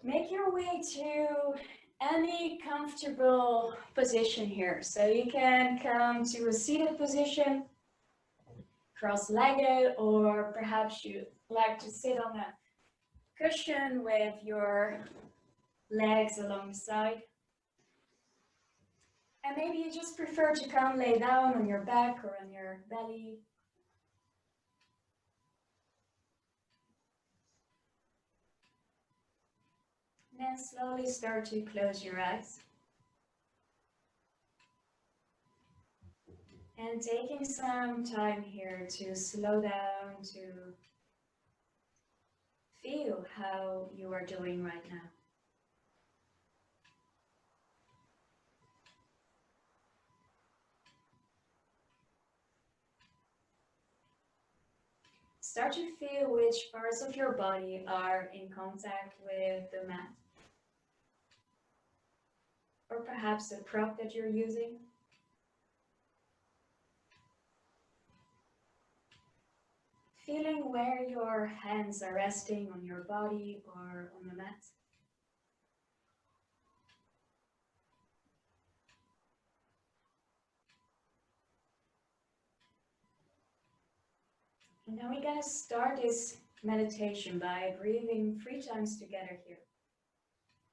Make your way to any comfortable position here. So you can come to a seated position, cross-legged, or perhaps you like to sit on a cushion with your legs along the side. And maybe you just prefer to come lay down on your back or on your belly. And then slowly start to close your eyes. And taking some time here to slow down, to feel how you are doing right now. Start to feel which parts of your body are in contact with the mat. Or perhaps a prop that you're using. Feeling where your hands are resting on your body or on the mat. And now we're going to start this meditation by breathing 3 times together here.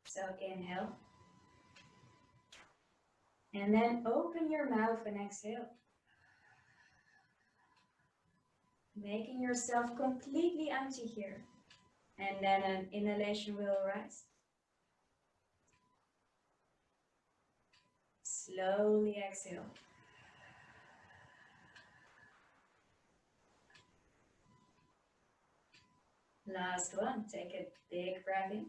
So inhale. And then open your mouth and exhale. Making yourself completely empty here. And then an inhalation will arise. Slowly exhale. Last one, take a big breath in.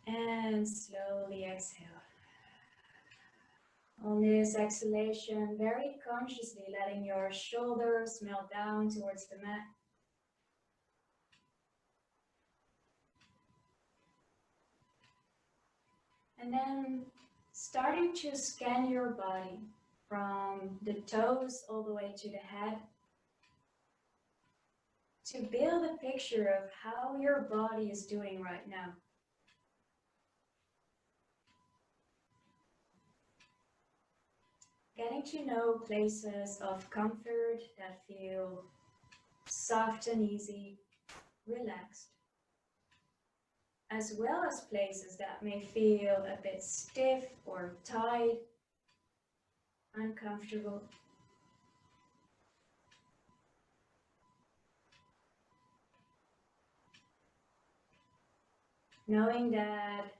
And slowly exhale. On this exhalation, very consciously letting your shoulders melt down towards the mat. And then starting to scan your body from the toes all the way to the head, to build a picture of how your body is doing right now. Getting to know places of comfort that feel soft and easy, relaxed, as well as places that may feel a bit stiff or tight, uncomfortable. Knowing that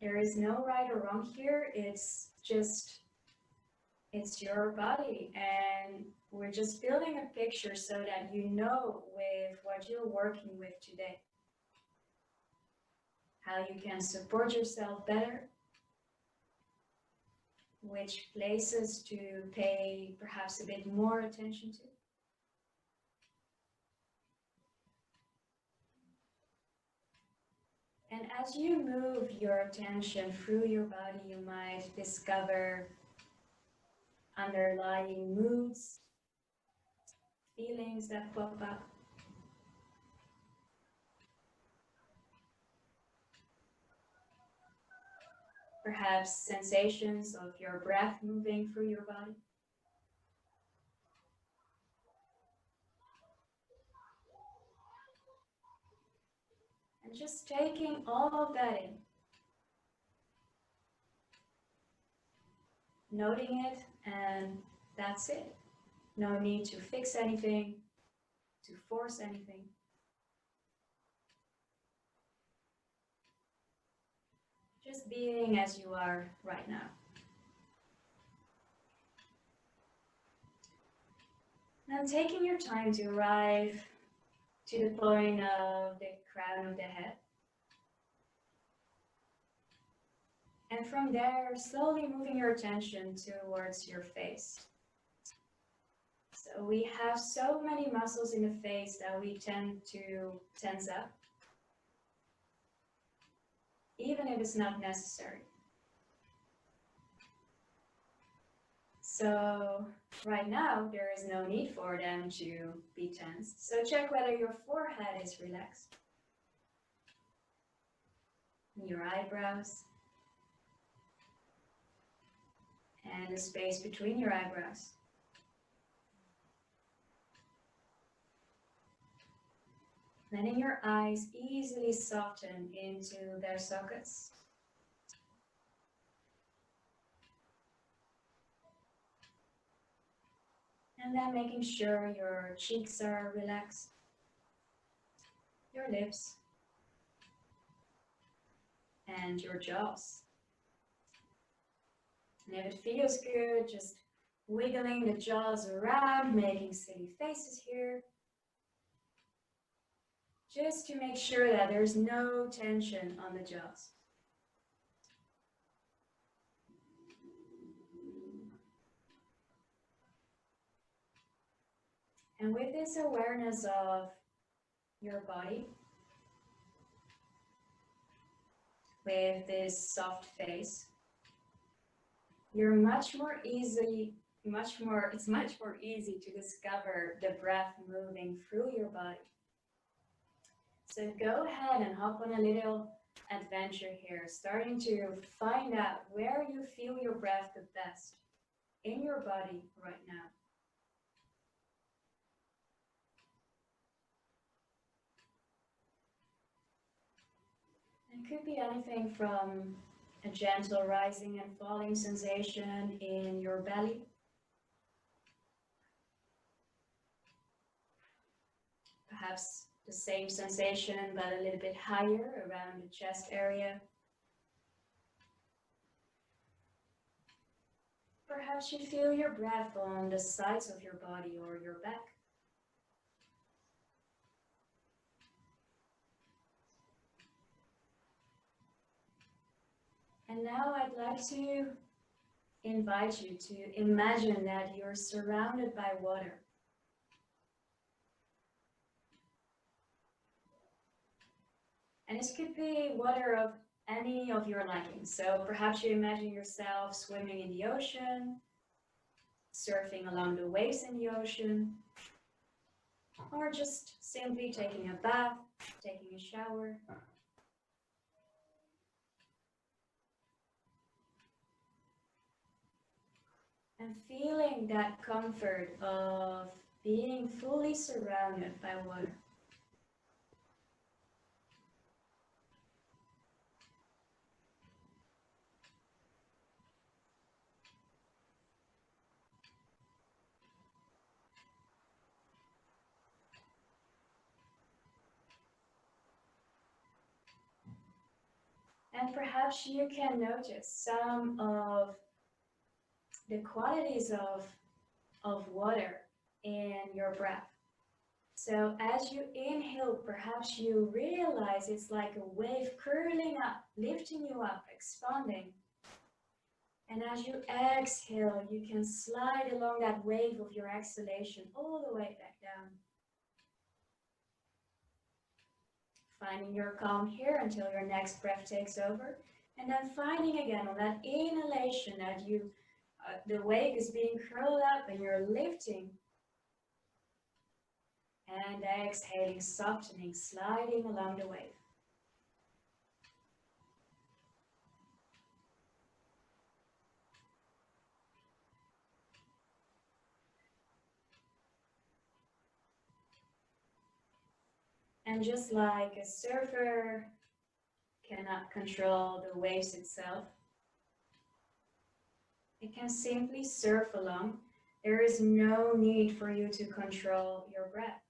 there is no right or wrong here, it's your body, and we're just building a picture so that you know with what you're working with today, how you can support yourself better, which places to pay perhaps a bit more attention to. And as you move your attention through your body, you might discover underlying moods, feelings that pop up. Perhaps sensations of your breath moving through your body. And just taking all of that in. Noting it, and that's it. No need to fix anything, to force anything. Just being as you are right now. And taking your time to arrive to the point of the crown of the head. And from there, slowly moving your attention towards your face. So we have so many muscles in the face that we tend to tense up, even if it's not necessary. So right now, there is no need for them to be tense. So check whether your forehead is relaxed, your eyebrows, and the space between your eyebrows. Letting your eyes easily soften into their sockets. And then making sure your cheeks are relaxed, your lips, and your jaws. And if it feels good, just wiggling the jaws around, making silly faces here. Just to make sure that there's no tension on the jaws. And with this awareness of your body, with this soft face, you're much more easy to discover the breath moving through your body. So go ahead and hop on a little adventure here, starting to find out where you feel your breath the best in your body right now. It could be anything from a gentle rising and falling sensation in your belly, perhaps the same sensation but a little bit higher around the chest area. Perhaps you feel your breath on the sides of your body or your back. And now I'd like to invite you to imagine that you're surrounded by water. And this could be water of any of your liking. So perhaps you imagine yourself swimming in the ocean, surfing along the waves in the ocean, or just simply taking a bath, taking a shower. And feeling that comfort of being fully surrounded by water. And perhaps you can notice some of the qualities of water in your breath. So as you inhale, perhaps you realize it's like a wave curling up, lifting you up, expanding. And as you exhale, you can slide along that wave of your exhalation all the way back down. Finding your calm here until your next breath takes over. And then finding again on that inhalation that the wave is being curled up and you're lifting. And exhaling, softening, sliding along the wave. And just like a surfer cannot control the waves itself, it can simply surf along. There is no need for you to control your breath.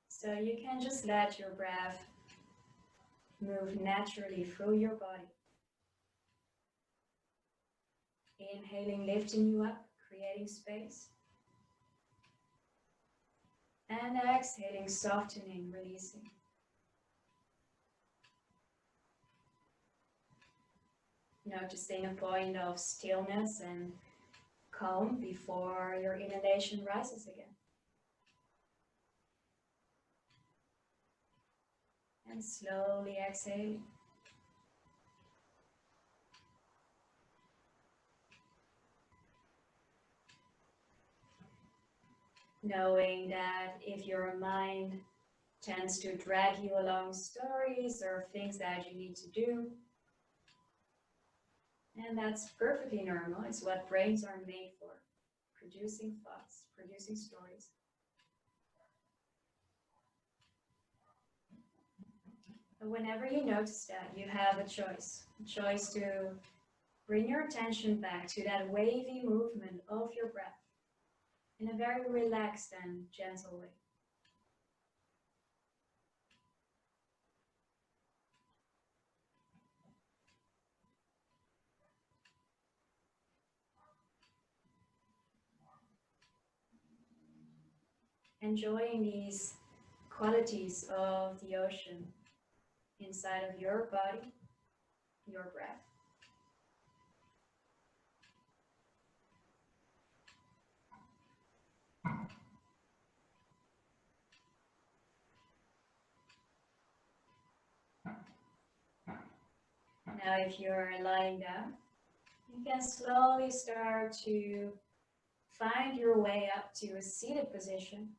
So you can just let your breath move naturally through your body. Inhaling, lifting you up, creating space. And exhaling, softening, releasing. Noticing a point of stillness and calm before your inhalation rises again. And slowly exhaling. knowing that if your mind tends to drag you along stories or things that you need to do, and that's perfectly normal. It's what brains are made for, producing thoughts, producing stories. But whenever you notice that, you have a choice to bring your attention back to that wavy movement of your breath in a very relaxed and gentle way. Enjoying these qualities of the ocean inside of your body, your breath. Now, if you're lying down, you can slowly start to find your way up to a seated position.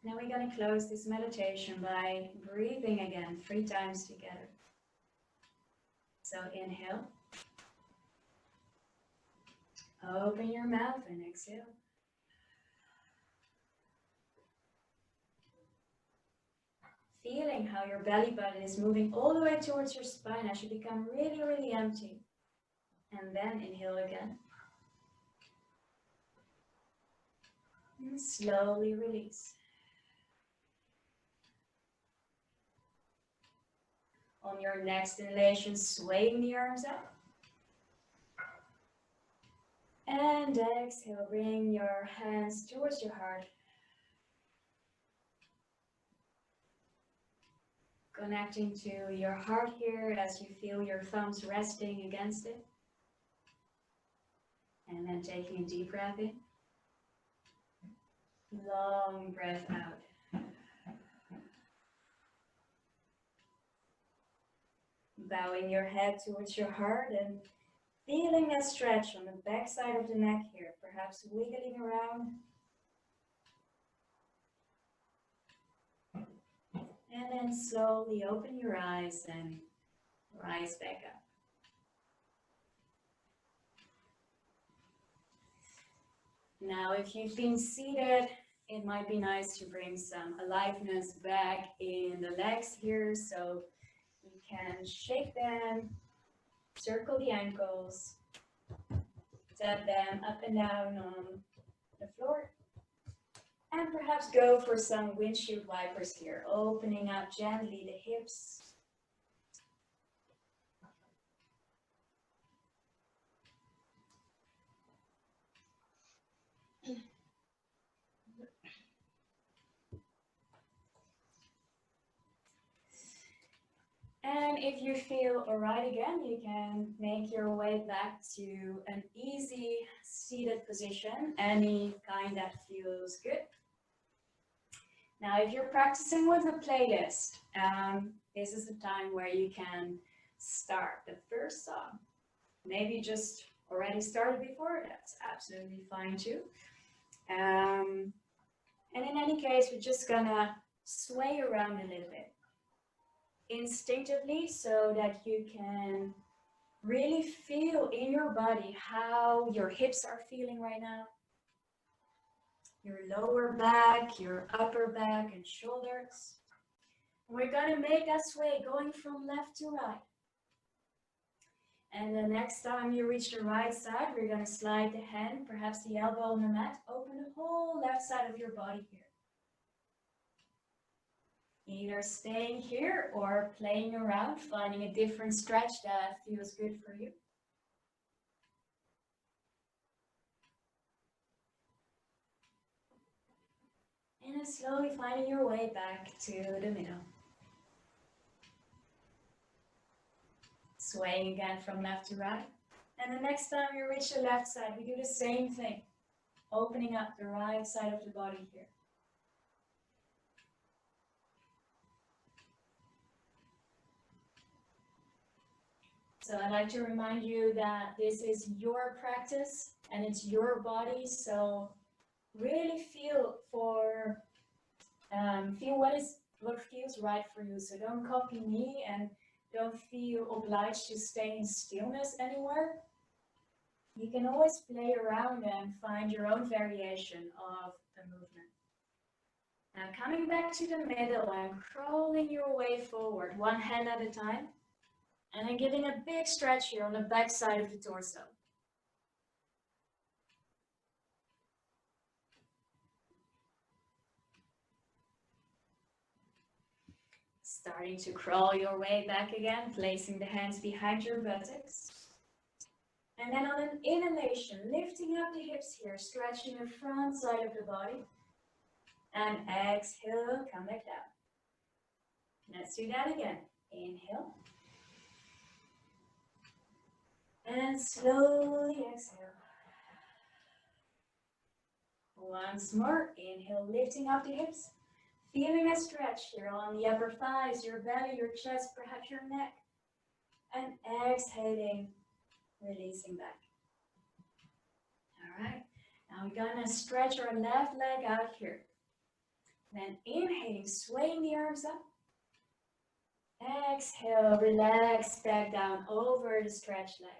Now we're going to close this meditation by breathing again 3 times together. So inhale, open your mouth and exhale. Feeling how your belly button is moving all the way towards your spine as you become really, really empty. And then inhale again. And slowly release. On your next inhalation, swaying the arms up. And exhale, bring your hands towards your heart. Connecting to your heart here as you feel your thumbs resting against it. And then taking a deep breath in. Long breath out. Bowing your head towards your heart and feeling that stretch on the back side of the neck here, perhaps wiggling around. And then slowly open your eyes and rise back up. Now, if you've been seated, it might be nice to bring some aliveness back in the legs here. So you can shake them, circle the ankles, tap them up and down on the floor. And perhaps go for some windshield wipers here, opening up gently the hips. And if you feel alright again, you can make your way back to an easy seated position, any kind that feels good. Now, if you're practicing with a playlist, this is the time where you can start the first song. Maybe just already started before, that's absolutely fine too. And in any case, we're just gonna sway around a little bit instinctively so that you can really feel in your body how your hips are feeling right now. Your lower back, your upper back and shoulders. We're gonna make that sway going from left to right. And the next time you reach the right side, we're gonna slide the hand, perhaps the elbow on the mat, open the whole left side of your body here. Either staying here or playing around, finding a different stretch that feels good for you. And then slowly finding your way back to the middle. Swaying again from left to right. And the next time you reach the left side, we do the same thing. Opening up the right side of the body here. So I'd like to remind you that this is your practice and it's your body. So really feel what feels right for you. So don't copy me and don't feel obliged to stay in stillness anywhere. You can always play around and find your own variation of the movement. Now coming back to the middle and crawling your way forward, one hand at a time. And then giving a big stretch here on the back side of the torso. Starting to crawl your way back again, placing the hands behind your buttocks. And then on an inhalation, lifting up the hips here, stretching the front side of the body. And exhale, come back down. Let's do that again. Inhale. And slowly exhale. Once more, inhale, lifting up the hips. Feeling a stretch here on the upper thighs, your belly, your chest, perhaps your neck. And exhaling, releasing back. All right, now we're gonna stretch our left leg out here. Then inhaling, swaying the arms up. Exhale, relax back down over the stretched leg.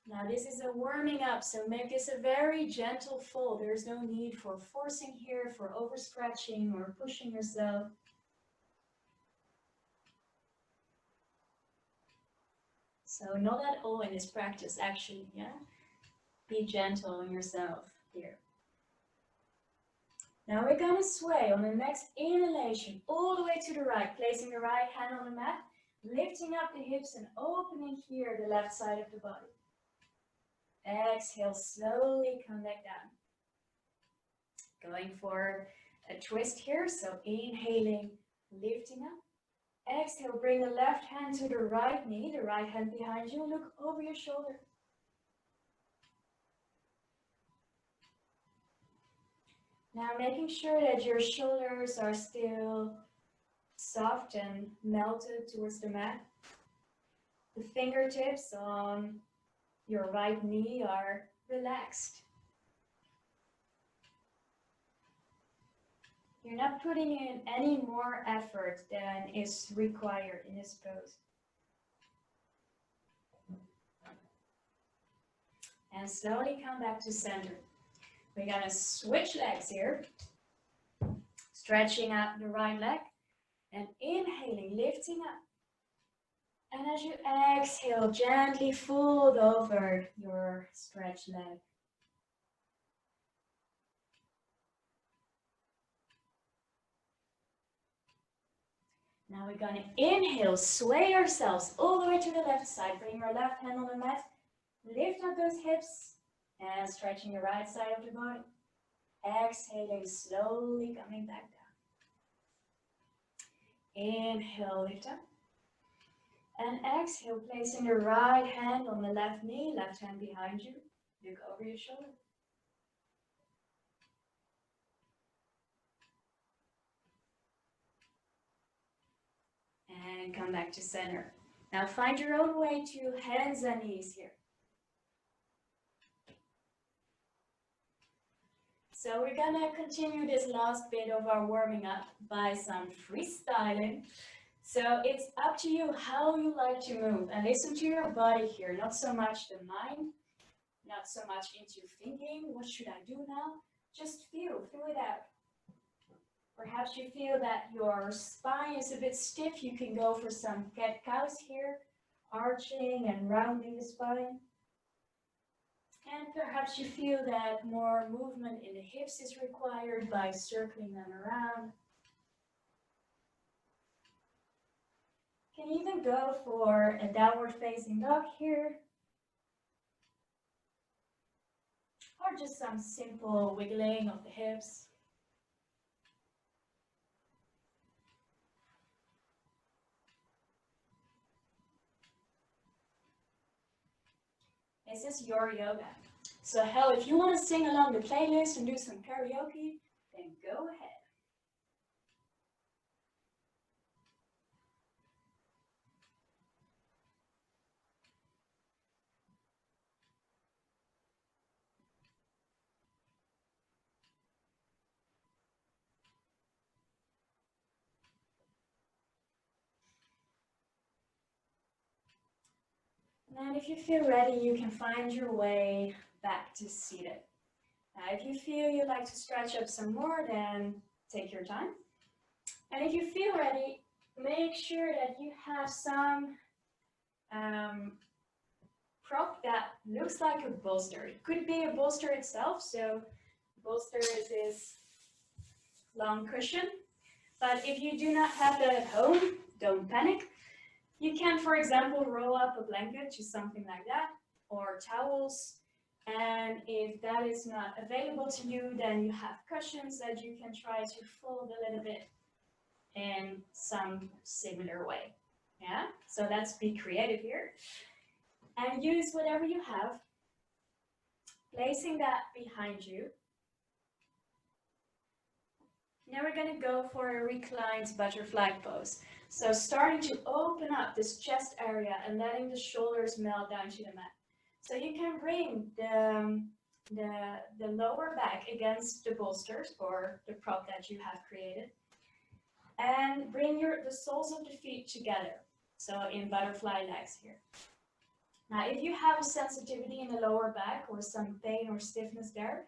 Now this is a warming up, so make this a very gentle fold. There's no need for forcing here, for overstretching or pushing yourself. So not at all in this practice actually, yeah? Be gentle on yourself here. Now we're gonna sway on the next inhalation all the way to the right, placing the right hand on the mat, lifting up the hips and opening here the left side of the body. Exhale, slowly come back down. Going for a twist here, so inhaling, lifting up. Exhale, bring the left hand to the right knee, the right hand behind you, look over your shoulder. Now making sure that your shoulders are still soft and melted towards the mat. The fingertips on your right knee are relaxed. You're not putting in any more effort than is required in this pose. And slowly come back to center. We're gonna switch legs here. Stretching out the right leg and inhaling, lifting up. And as you exhale, gently fold over your stretched leg. Now we're going to inhale, sway ourselves all the way to the left side. Bring your left hand on the mat. Lift up those hips and stretching the right side of the body. Exhaling, slowly coming back down. Inhale, lift up. And exhale, placing the right hand on the left knee, left hand behind you. Look over your shoulder. And come back to center. Now find your own way to hands and knees here. So we're gonna continue this last bit of our warming up by some freestyling. So it's up to you how you like to move and listen to your body here, not so much the mind, not so much into thinking, what should I do now? Just feel it out. Perhaps you feel that your spine is a bit stiff, you can go for some cat-cows here, arching and rounding the spine. And perhaps you feel that more movement in the hips is required by circling them around. You can even go for a downward facing dog here. Or just some simple wiggling of the hips. This is your yoga. So hell, if you want to sing along the playlist and do some karaoke, then go ahead. And if you feel ready, you can find your way back to seated. Now, if you feel you'd like to stretch up some more, then take your time. And if you feel ready, make sure that you have some prop that looks like a bolster. It could be a bolster itself, so bolster is this long cushion. But if you do not have that at home, don't panic. You can, for example, roll up a blanket to something like that, or towels. And if that is not available to you, then you have cushions that you can try to fold a little bit in some similar way. Yeah, so let's be creative here. And use whatever you have, placing that behind you. Now we're going to go for a reclined butterfly pose. So starting to open up this chest area and letting the shoulders melt down to the mat. So you can bring the lower back against the bolsters or the prop that you have created. And bring the soles of the feet together. So in butterfly legs here. Now if you have a sensitivity in the lower back or some pain or stiffness there,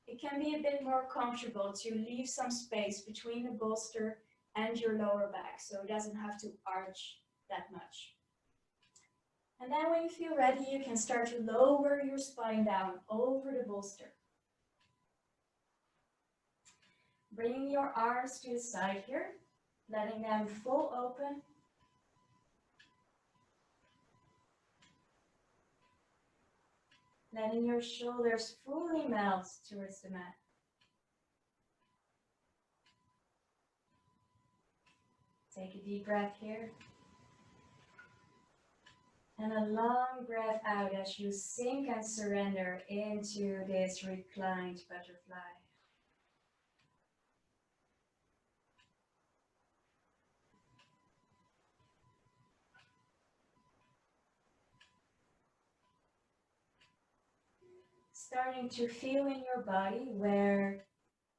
it can be a bit more comfortable to leave some space between the bolster and your lower back, so it doesn't have to arch that much. And then when you feel ready, you can start to lower your spine down over the bolster. Bringing your arms to the side here, letting them full open. Letting your shoulders fully melt towards the mat. Take a deep breath here. And a long breath out as you sink and surrender into this reclined butterfly. Starting to feel in your body where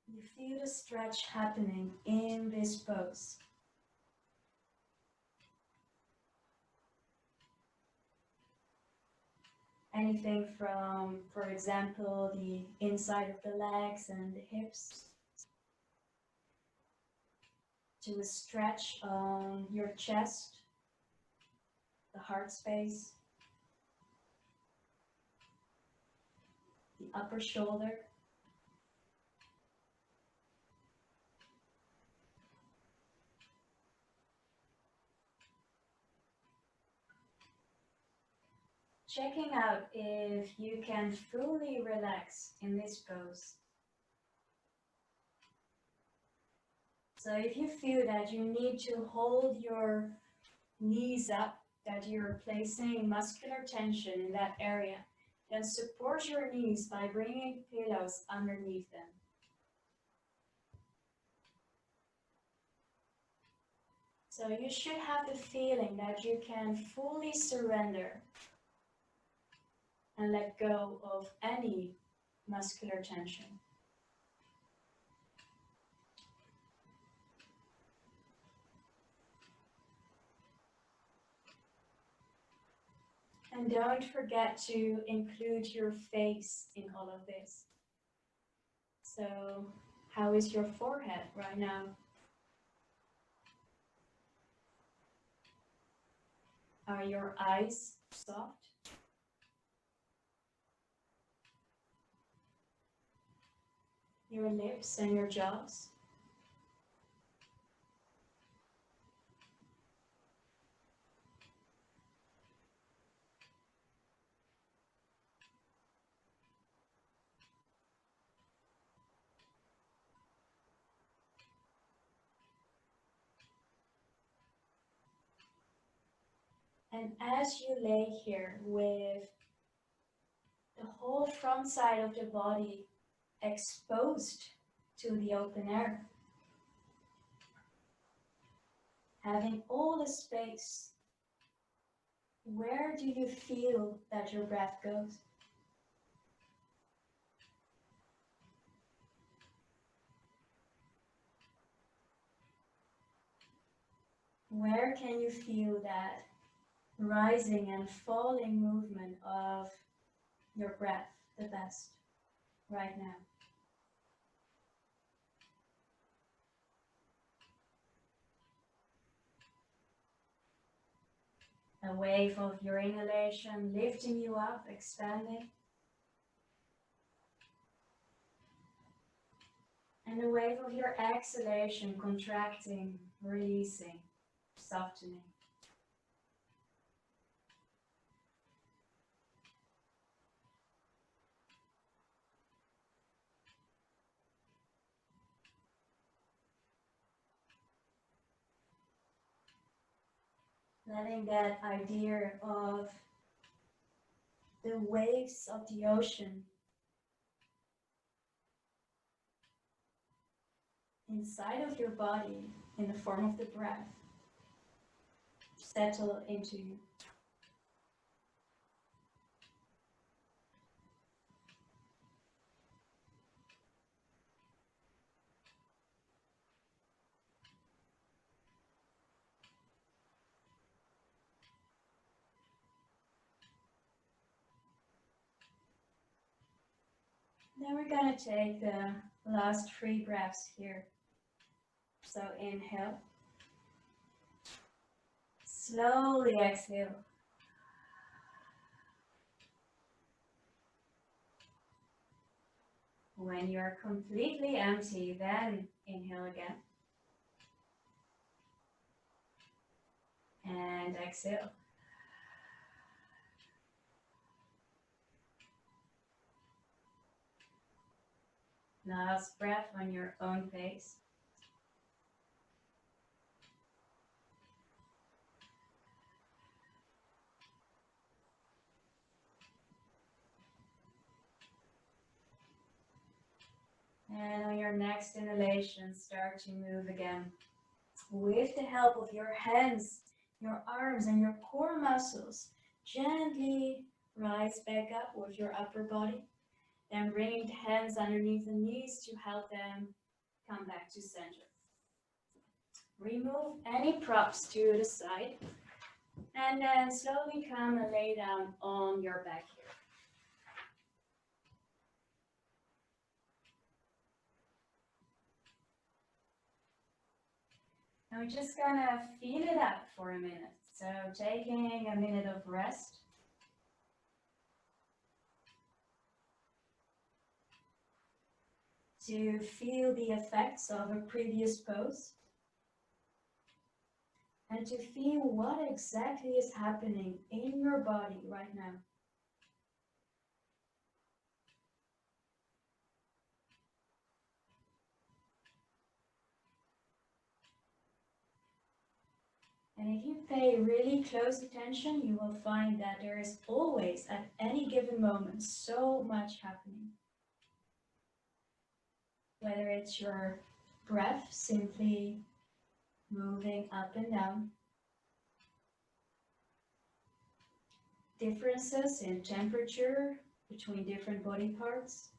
you feel the stretch happening in this pose. Anything from, for example, the inside of the legs and the hips, to a stretch on your chest, the heart space, the upper shoulder, checking out if you can fully relax in this pose. So if you feel that you need to hold your knees up, that you're placing muscular tension in that area, then support your knees by bringing pillows underneath them. So you should have the feeling that you can fully surrender and let go of any muscular tension. And don't forget to include your face in all of this. So, how is your forehead right now? Are your eyes soft? Your lips and your jaws? And as you lay here with the whole front side of the body exposed to the open air, having all the space, where do you feel that your breath goes? Where can you feel that rising and falling movement of your breath the best right now. A wave of your inhalation lifting you up, expanding. And a wave of your exhalation contracting, releasing, softening. Letting that idea of the waves of the ocean inside of your body in the form of the breath settle into you. Then we're going to take the last 3 breaths here. So inhale. Slowly exhale. When you're completely empty, then inhale again. And exhale. Last breath on your own pace. And on your next inhalation, start to move again. With the help of your hands, your arms, and your core muscles, gently rise back up with your upper body. Then bringing the hands underneath the knees to help them come back to center. Remove any props to the side. And then slowly come and lay down on your back here. And we're just gonna feel it out for a minute. So taking a minute of rest. To feel the effects of a previous pose. And to feel what exactly is happening in your body right now. And if you pay really close attention, you will find that there is always, at any given moment, so much happening. Whether it's your breath simply moving up and down, differences in temperature between different body parts.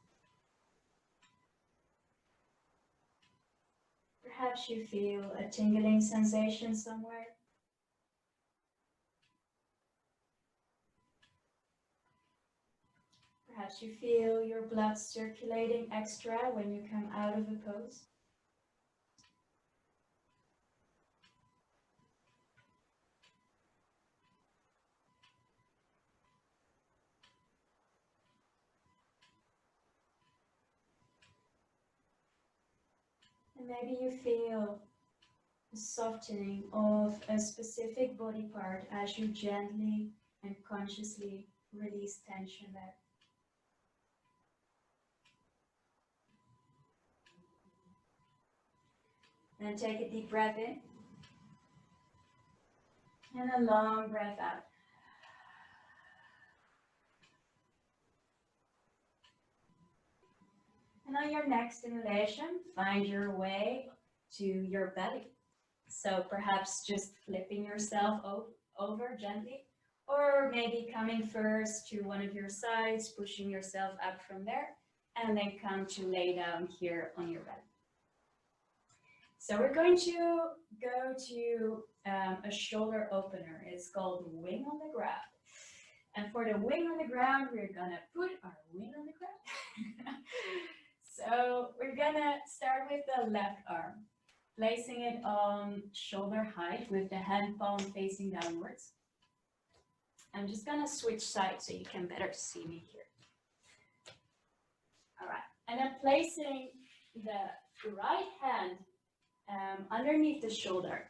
Perhaps you feel a tingling sensation somewhere. Perhaps you feel your blood circulating extra when you come out of a pose. And maybe you feel a softening of a specific body part as you gently and consciously release tension there. Then take a deep breath in and a long breath out. And on your next inhalation, find your way to your belly. So perhaps just flipping yourself over gently, or maybe coming first to one of your sides, pushing yourself up from there, and then come to lay down here on your belly. So we're going to go to a shoulder opener. It's called wing on the ground. And for the wing on the ground, we're gonna put our wing on the ground. So we're gonna start with the left arm, placing it on shoulder height with the hand palm facing downwards. I'm just gonna switch sides so you can better see me here. All right, and then placing the right hand underneath the shoulder.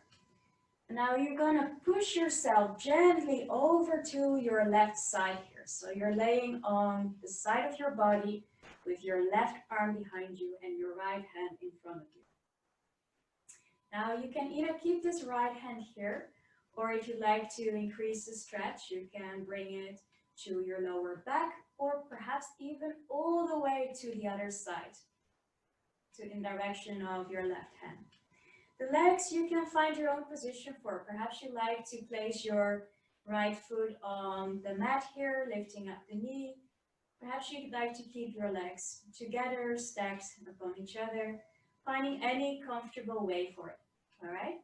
Now you're gonna push yourself gently over to your left side here. So you're laying on the side of your body with your left arm behind you and your right hand in front of you. Now you can either keep this right hand here, or if you like to increase the stretch, you can bring it to your lower back, or perhaps even all the way to the other side, in direction of your left hand. The legs, you can find your own position for. Perhaps you like to place your right foot on the mat here, lifting up the knee. Perhaps you'd like to keep your legs together, stacked upon each other, finding any comfortable way for it, all right?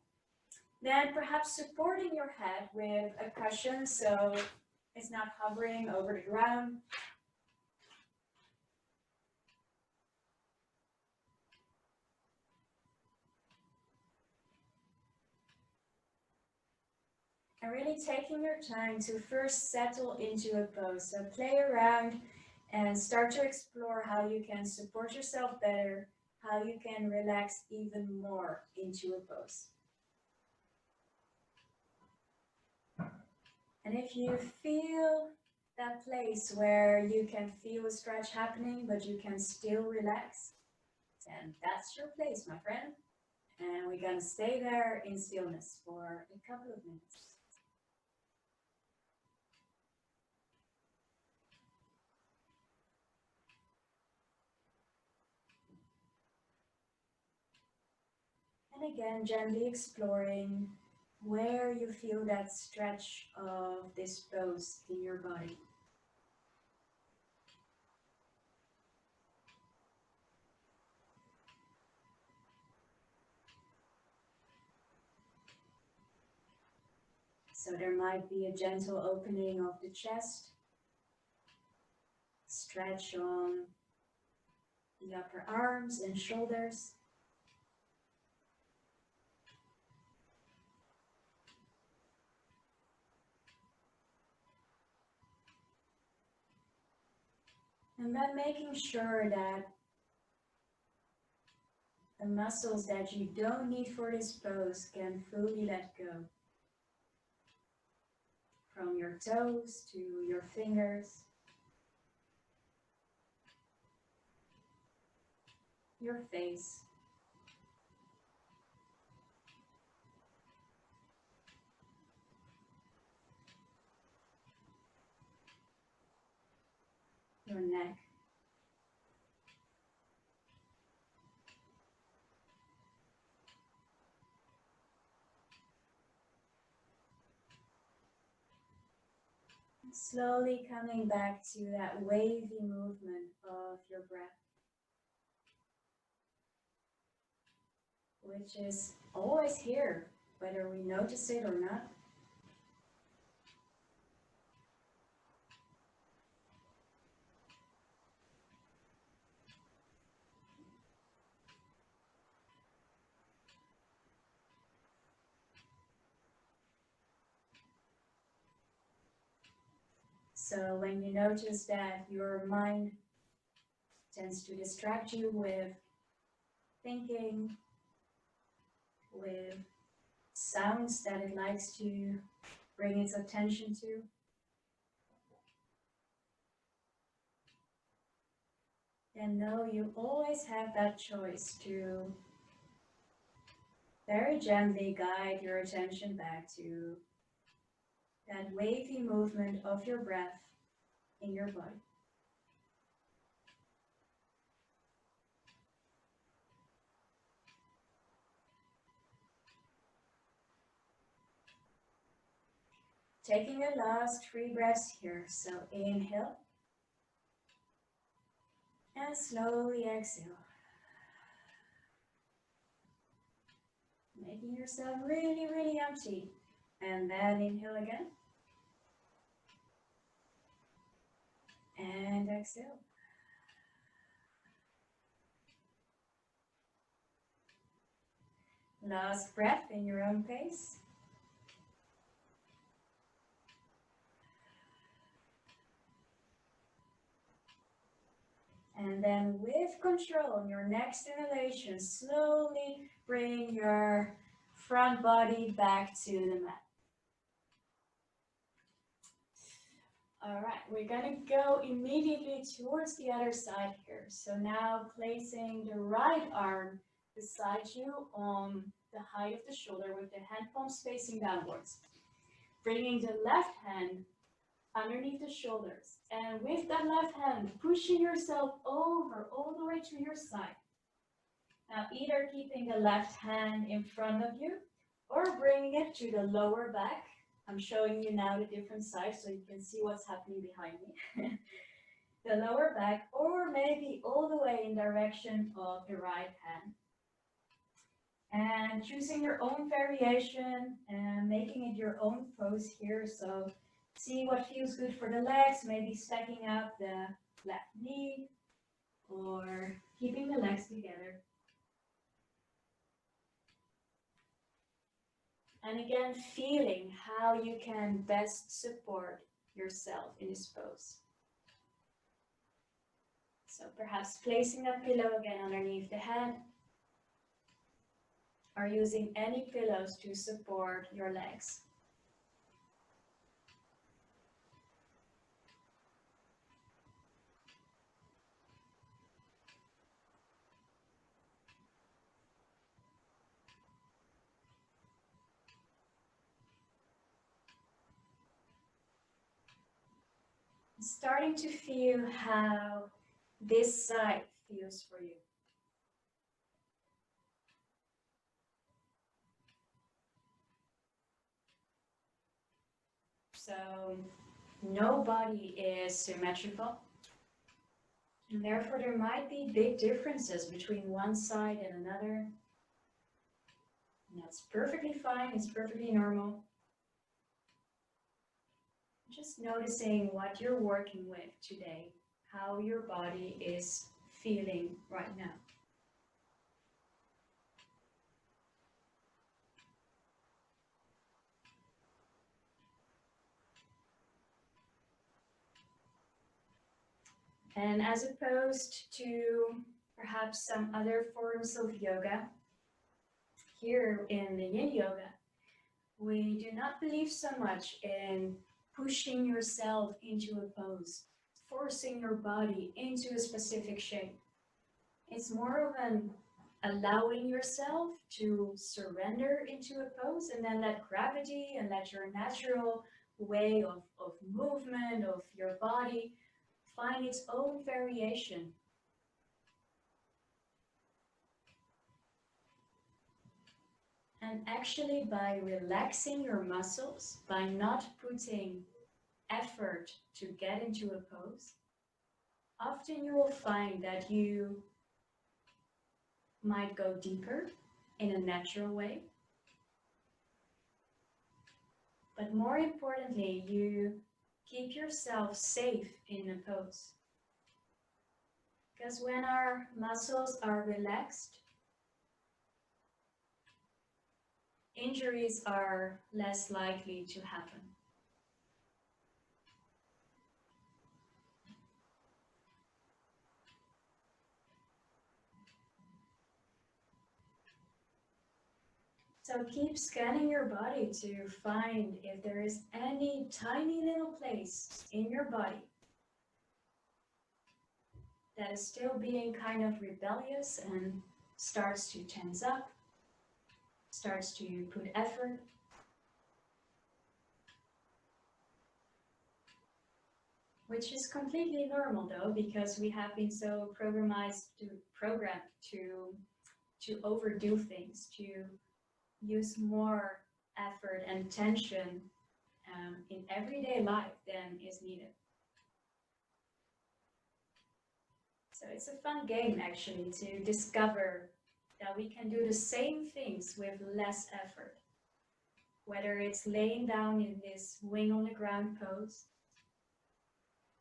Then perhaps supporting your head with a cushion so it's not hovering over the ground. And really taking your time to first settle into a pose. So play around and start to explore how you can support yourself better, how you can relax even more into a pose. And if you feel that place where you can feel a stretch happening, but you can still relax, then that's your place, my friend. And we're gonna stay there in stillness for a couple of minutes. And again, gently exploring where you feel that stretch of this pose in your body. So there might be a gentle opening of the chest, stretch on the upper arms and shoulders. And then making sure that the muscles that you don't need for this pose can fully let go. From your toes to your fingers, your face, your neck, slowly coming back to that wavy movement of your breath, which is always here, whether we notice it or not. So when you notice that your mind tends to distract you with thinking, with sounds that it likes to bring its attention to, then know you always have that choice to very gently guide your attention back to that wavy movement of your breath in your body. Taking a last 3 breaths here. So inhale and slowly exhale. making yourself really, really empty. And then inhale again. And exhale. Last breath in your own pace. And then with control, on your next inhalation, slowly bring your front body back to the mat. All right, we're gonna go immediately towards the other side here. So now placing the right arm beside you on the height of the shoulder with the hand palms facing downwards. Bringing the left hand underneath the shoulders. And with that left hand, pushing yourself over all the way to your side. Now either keeping the left hand in front of you or bringing it to the lower back. I'm showing you now the different sides so you can see what's happening behind me. The lower back, or maybe all the way in direction of the right hand. And choosing your own variation and making it your own pose here. So see what feels good for the legs, maybe stacking up the left knee or keeping the legs together. And again, feeling how you can best support yourself in this pose. So perhaps placing that pillow again underneath the head, or using any pillows to support your legs. Starting to feel how this side feels for you. So no body is symmetrical, and therefore there might be big differences between one side and another. And that's perfectly fine, it's perfectly normal. Just noticing what you're working with today, how your body is feeling right now. And as opposed to perhaps some other forms of yoga, here in the Yin Yoga, we do not believe so much in pushing yourself into a pose, forcing your body into a specific shape. It's more of an allowing yourself to surrender into a pose and then let gravity and let your natural way of movement of your body find its own variation. And actually by relaxing your muscles, by not putting effort to get into a pose, often you will find that you might go deeper in a natural way. But more importantly, you keep yourself safe in a pose. Because when our muscles are relaxed, injuries are less likely to happen. So keep scanning your body to find if there is any tiny little place in your body that is still being kind of rebellious and starts to tense up, starts to put effort. Which is completely normal though, because we have been so programmed to overdo things, to use more effort and tension in everyday life than is needed. So it's a fun game actually to discover that we can do the same things with less effort. Whether it's laying down in this wing on the ground pose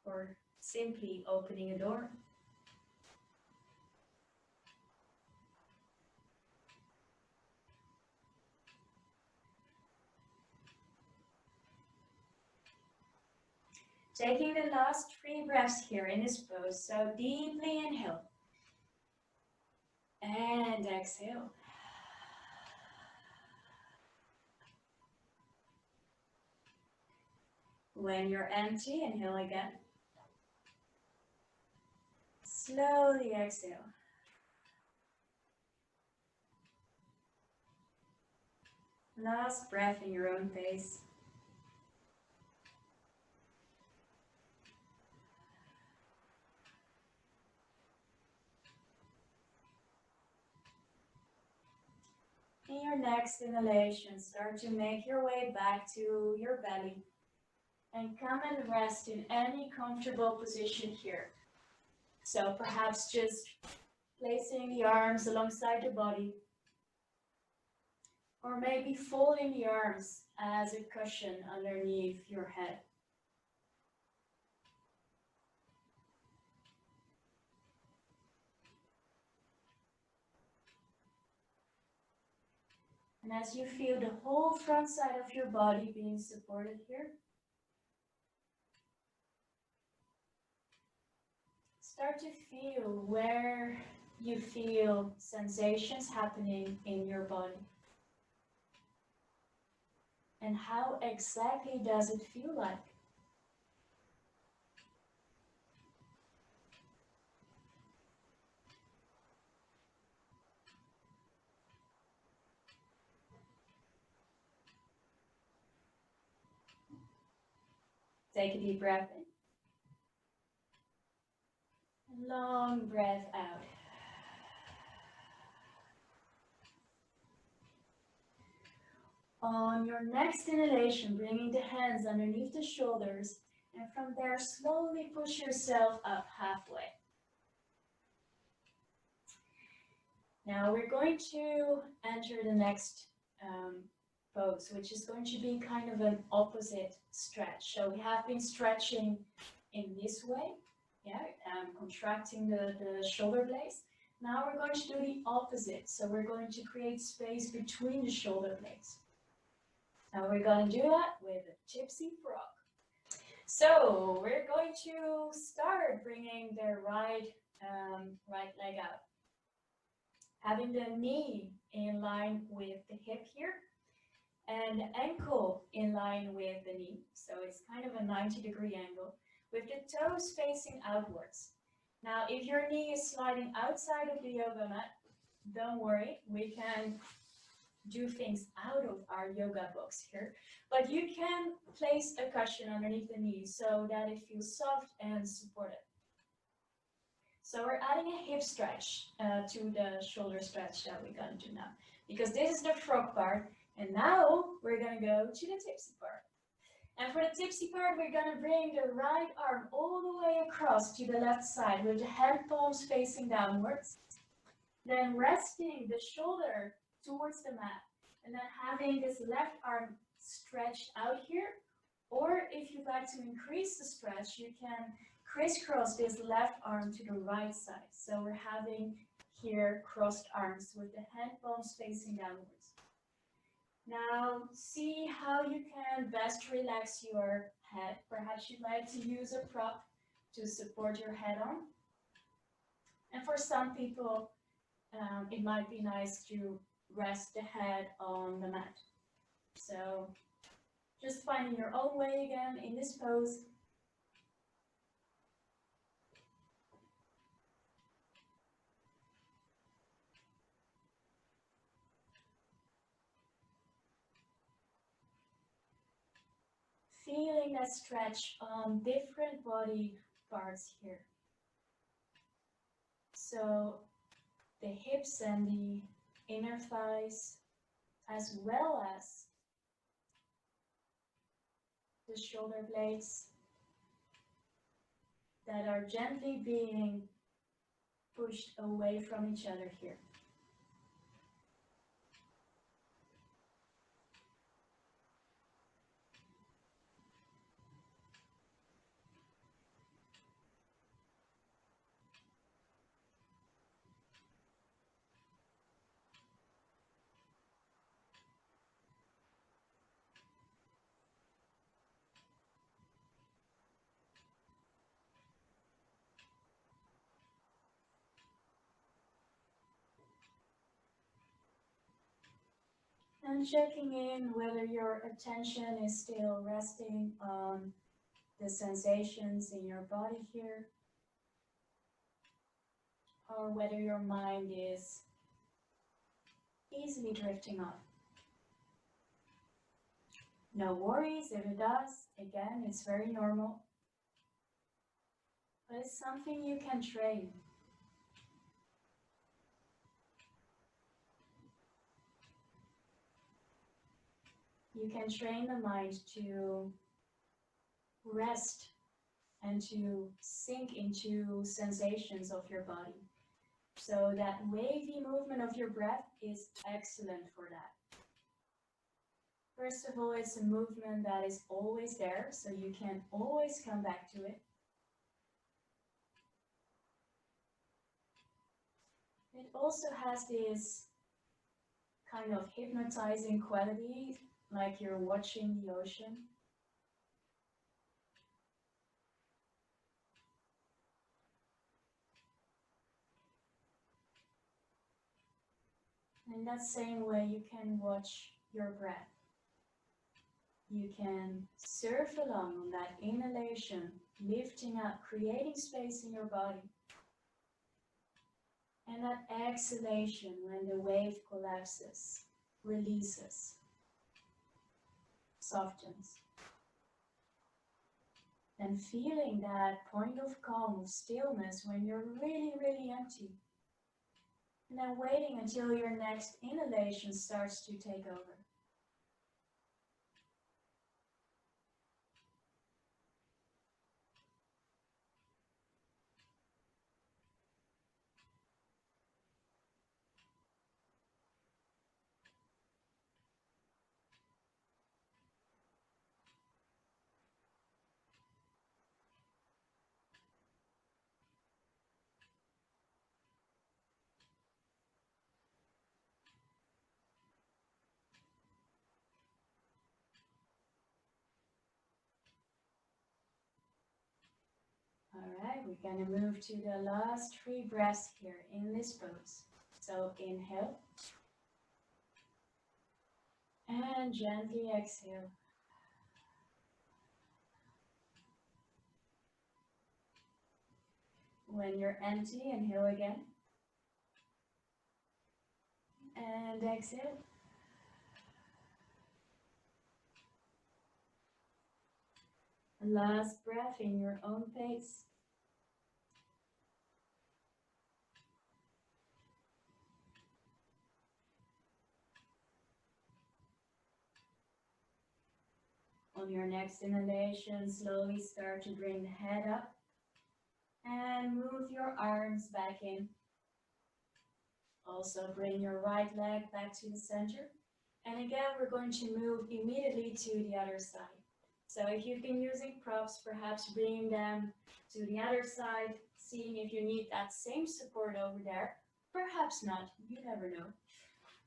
or simply opening a door. Taking the last 3 breaths here in this pose. So deeply inhale and exhale. When you're empty, inhale again. Slowly exhale. Last breath in your own pace. In your next inhalation, start to make your way back to your belly and come and rest in any comfortable position here. So perhaps just placing the arms alongside the body, or maybe folding the arms as a cushion underneath your head. And as you feel the whole front side of your body being supported here, start to feel where you feel sensations happening in your body. And how exactly does it feel like? Take a deep breath in. Long breath out. On your next inhalation, bringing the hands underneath the shoulders, and from there slowly push yourself up halfway. Now we're going to enter the next pose, which is going to be kind of an opposite stretch. So we have been stretching in this way, contracting the shoulder blades. Now we're going to do the opposite. So we're going to create space between the shoulder blades. Now we're going to do that with a gypsy frog. So we're going to start bringing the right leg out. Having the knee in line with the hip here and the ankle in line with the knee. So it's kind of a 90-degree angle with the toes facing outwards. Now, if your knee is sliding outside of the yoga mat, don't worry, we can do things out of our yoga box here, but you can place a cushion underneath the knee so that it feels soft and supported. So we're adding a hip stretch to the shoulder stretch that we're going to do now, because this is the frog part, and now we're going to go to the tipsy part. And for the tipsy part, we're going to bring the right arm all the way across to the left side with the hand palms facing downwards, then resting the shoulder towards the mat, and then having this left arm stretched out here, or if you'd like to increase the stretch, you can crisscross this left arm to the right side. So we're having here crossed arms with the hand palms facing downwards. Now see how you can best relax your head. Perhaps you'd like to use a prop to support your head on. And for some people, it might be nice to rest the head on the mat. So just finding your own way again in this pose. Feeling that stretch on different body parts here. So the hips and the inner thighs, as well as the shoulder blades that are gently being pushed away from each other here. And checking in whether your attention is still resting on the sensations in your body here, or whether your mind is easily drifting off. No worries if it does. Again, it's very normal. But it's something you can train. You can train the mind to rest and to sink into sensations of your body. So that wavy movement of your breath is excellent for that. First of all, it's a movement that is always there, so you can always come back to it. It also has this kind of hypnotizing quality, like you're watching the ocean. In that same way, you can watch your breath. You can surf along on that inhalation, lifting up, creating space in your body. And that exhalation, when the wave collapses, releases, softens. And feeling that point of calm, of stillness, when you're really, really empty. And then waiting until your next inhalation starts to take over. Alright, we're going to move to the last 3 breaths here in this pose. So inhale. And gently exhale. When you're empty, inhale again. And exhale. Last breath in your own pace. On your next inhalation, slowly start to bring the head up and move your arms back in. Also bring your right leg back to the center. And again, we're going to move immediately to the other side. So if you've been using props, perhaps bringing them to the other side, seeing if you need that same support over there. Perhaps not, you never know.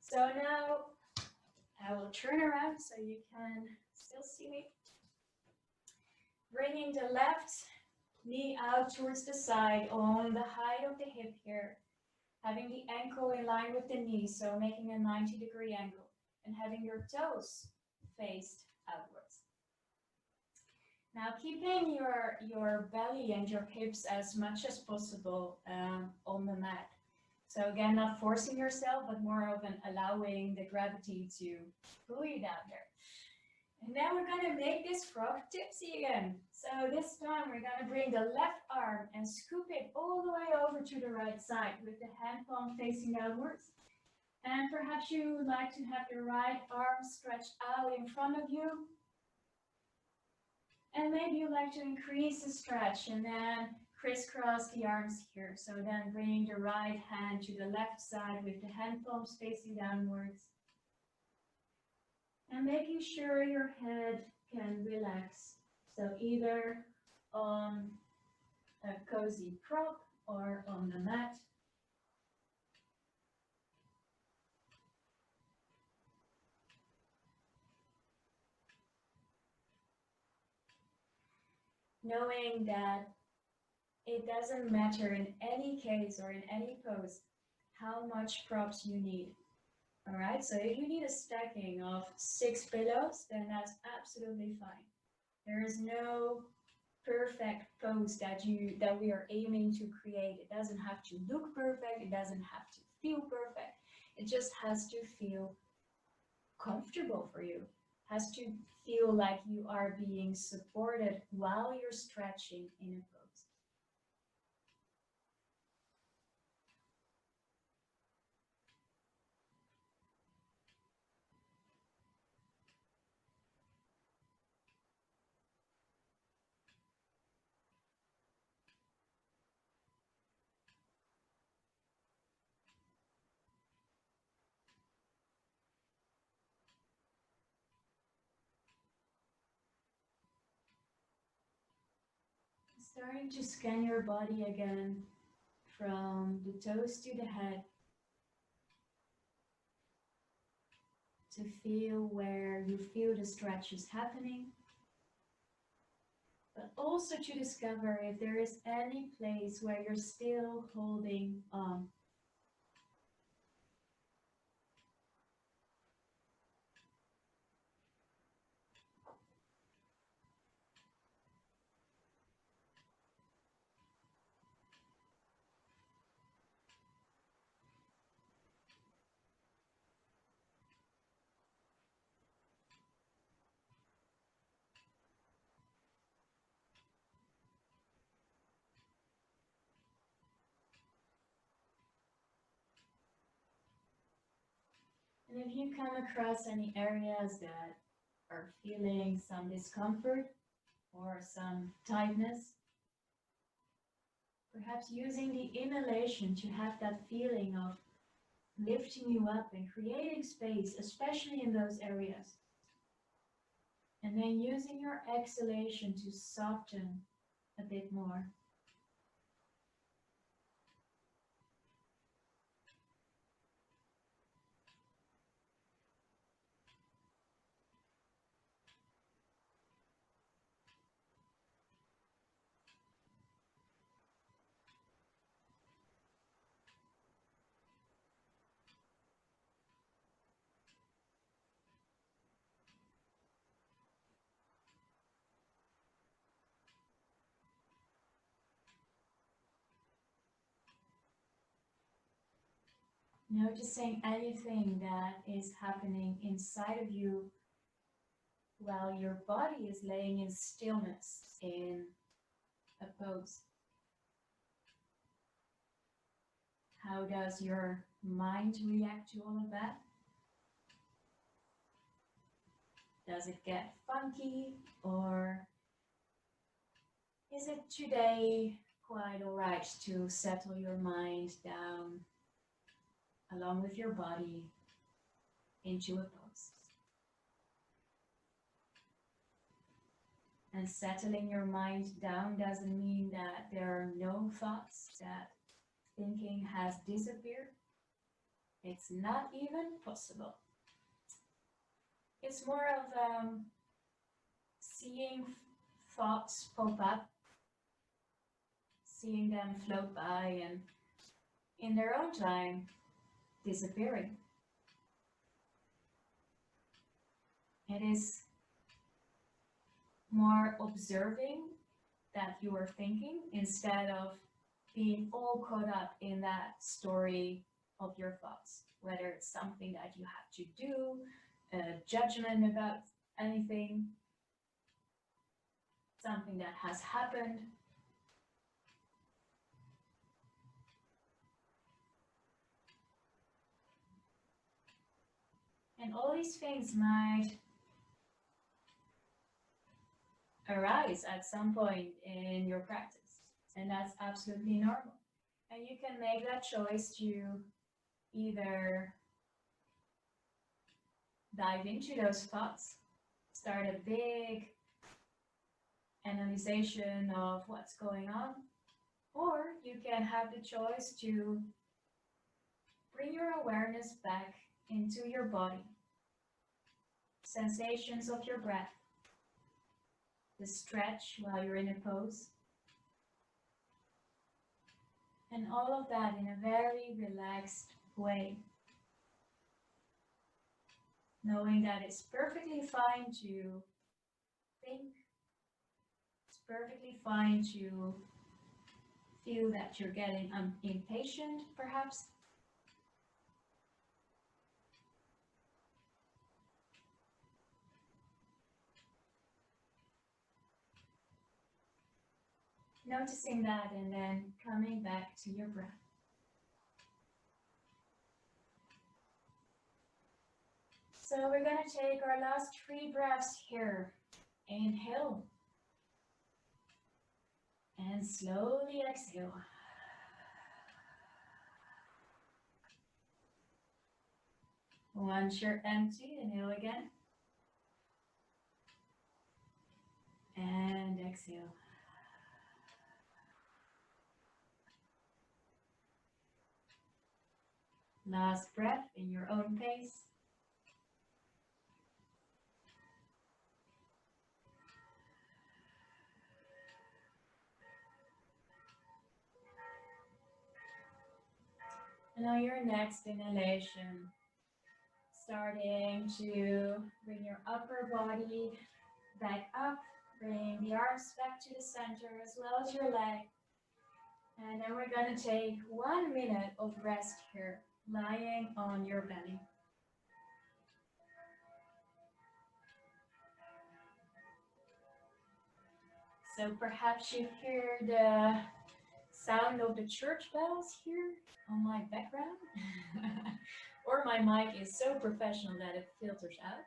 So now I will turn around so you can still see me. Bringing the left knee out towards the side on the height of the hip here. Having the ankle in line with the knee, so making a 90-degree angle. And having your toes faced outwards. Now keeping your belly and your hips as much as possible on the mat. So again, not forcing yourself, but more of an allowing the gravity to pull you down there. And now we're going to make this frog tipsy again. So this time we're going to bring the left arm and scoop it all the way over to the right side with the hand palm facing outwards. And perhaps you would like to have your right arm stretched out in front of you. And maybe you'd like to increase the stretch and then crisscross the arms here. So then bringing the right hand to the left side with the hand palms facing downwards. And making sure your head can relax. So either on a cozy prop or on the mat. Knowing that it doesn't matter in any case or in any pose how much props you need. All right, so if you need a stacking of 6 pillows, then that's absolutely fine. There is no perfect pose that we are aiming to create. It doesn't have to look perfect, it doesn't have to feel perfect. It just has to feel comfortable for you. Has to feel like you are being supported while you're stretching in a pose. Starting to scan your body again from the toes to the head to feel where you feel the stretch is happening, but also to discover if there is any place where you're still holding on. And if you come across any areas that are feeling some discomfort or some tightness, perhaps using the inhalation to have that feeling of lifting you up and creating space, especially in those areas. And then using your exhalation to soften a bit more. Noticing anything that is happening inside of you while your body is laying in stillness in a pose. How does your mind react to all of that? Does it get funky, or is it today quite alright to settle your mind down along with your body into a pose? And settling your mind down doesn't mean that there are no thoughts, that thinking has disappeared. It's not even possible. It's more of seeing thoughts pop up, seeing them float by and in their own time disappearing. It is more observing that you are thinking instead of being all caught up in that story of your thoughts, whether it's something that you have to do, a judgment about anything, something that has happened. And all these things might arise at some point in your practice, and that's absolutely normal. And you can make that choice to either dive into those thoughts, start a big analyzation of what's going on, or you can have the choice to bring your awareness back into your body, sensations of your breath, the stretch while you're in a pose, and all of that in a very relaxed way. knowing that it's perfectly fine to think, it's perfectly fine to feel that you're getting impatient, perhaps. Noticing that and then coming back to your breath. So we're going to take our last 3 breaths here. Inhale. And slowly exhale. Once you're empty, inhale again. And exhale. Last breath in your own pace. And on your next inhalation, starting to bring your upper body back up, bring the arms back to the center as well as your leg. And then we're going to take 1 minute of rest here, lying on your belly. So perhaps you hear the sound of the church bells here on my background. Or my mic is so professional that it filters out.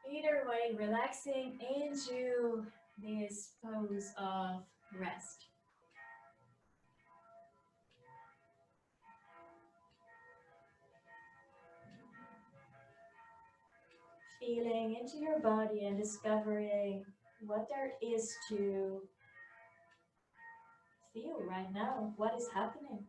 Either way, relaxing into this pose of rest. Feeling into your body and discovering what there is to feel right now, what is happening.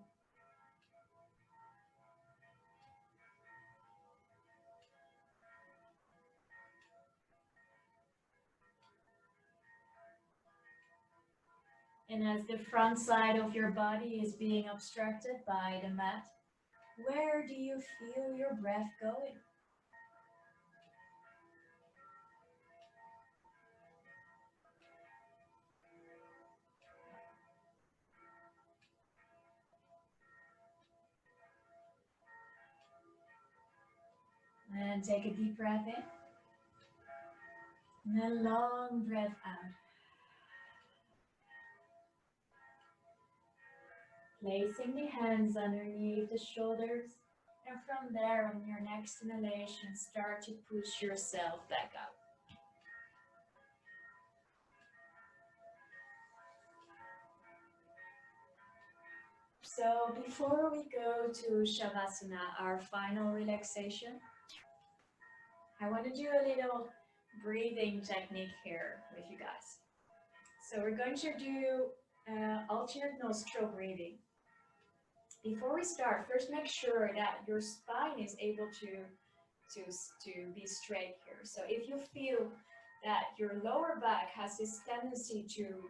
And as the front side of your body is being obstructed by the mat, where do you feel your breath going? And take a deep breath in. And a long breath out. Placing the hands underneath the shoulders. And from there, on your next inhalation, start to push yourself back up. So before we go to Shavasana, our final relaxation, I want to do a little breathing technique here with you guys. So we're going to do alternate nostril breathing. Before we start, first make sure that your spine is able to be straight here. So if you feel that your lower back has this tendency to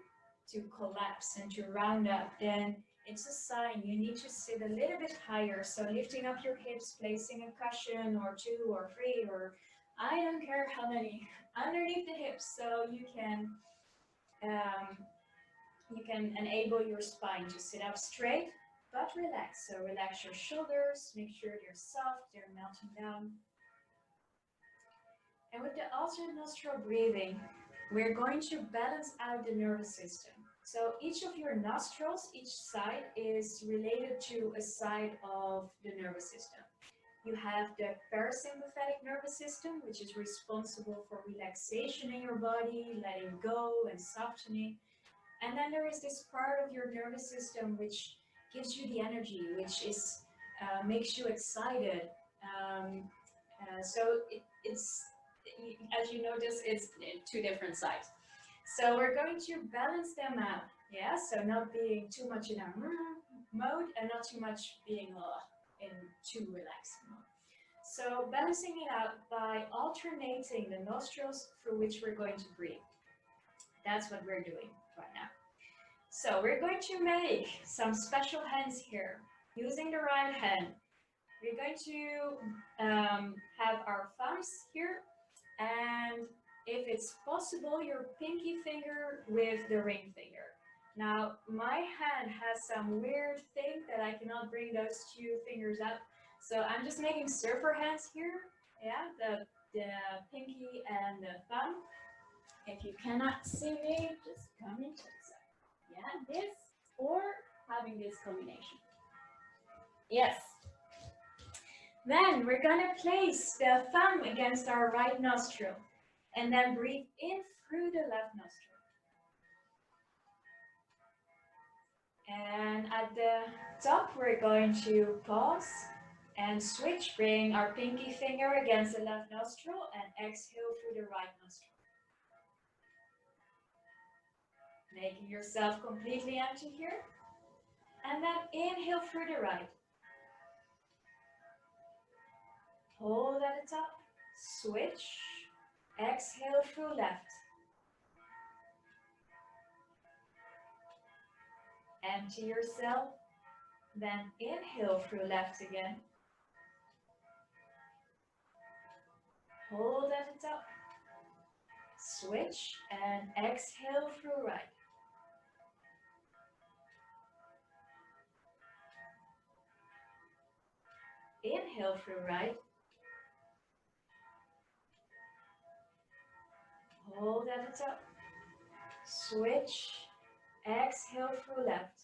collapse and to round up, then it's a sign you need to sit a little bit higher. So lifting up your hips, placing a cushion or 2 or 3 or I don't care how many underneath the hips, so you can enable your spine to sit up straight but relax. So relax your shoulders, make sure they're soft, they're melting down. And with the alternate nostril breathing, we're going to balance out the nervous system. So each of your nostrils, each side is related to a side of the nervous system. You have the parasympathetic nervous system, which is responsible for relaxation in your body, letting go and softening. And then there is this part of your nervous system which gives you the energy, which is makes you excited. So it's, as you notice, it's 2 different sides. So we're going to balance them out. Yeah, so not being too much in a mode and not too much being in too relaxed mode. So balancing it out by alternating the nostrils through which we're going to breathe. That's what we're doing right now. So we're going to make some special hands here. Using the right hand, We're going to have our thumbs here, and if it's possible, your pinky finger with the ring finger. Now, my hand has some weird thing that I cannot bring those two fingers up, so I'm just making surfer hands here. Yeah, the pinky and the thumb. If you cannot see me, just come into the side. Yeah, this or having this combination. Yes. Then we're gonna place the thumb against our right nostril and then breathe in through the left nostril. And at the top, we're going to pause and switch, bring our pinky finger against the left nostril and exhale through the right nostril. Making yourself completely empty here. And then inhale through the right. Hold at the top. Switch. Exhale through left. Empty yourself. Then inhale through left again. Hold at the top. Switch and exhale through right. Inhale through right. Hold at the top. Switch. Exhale through left.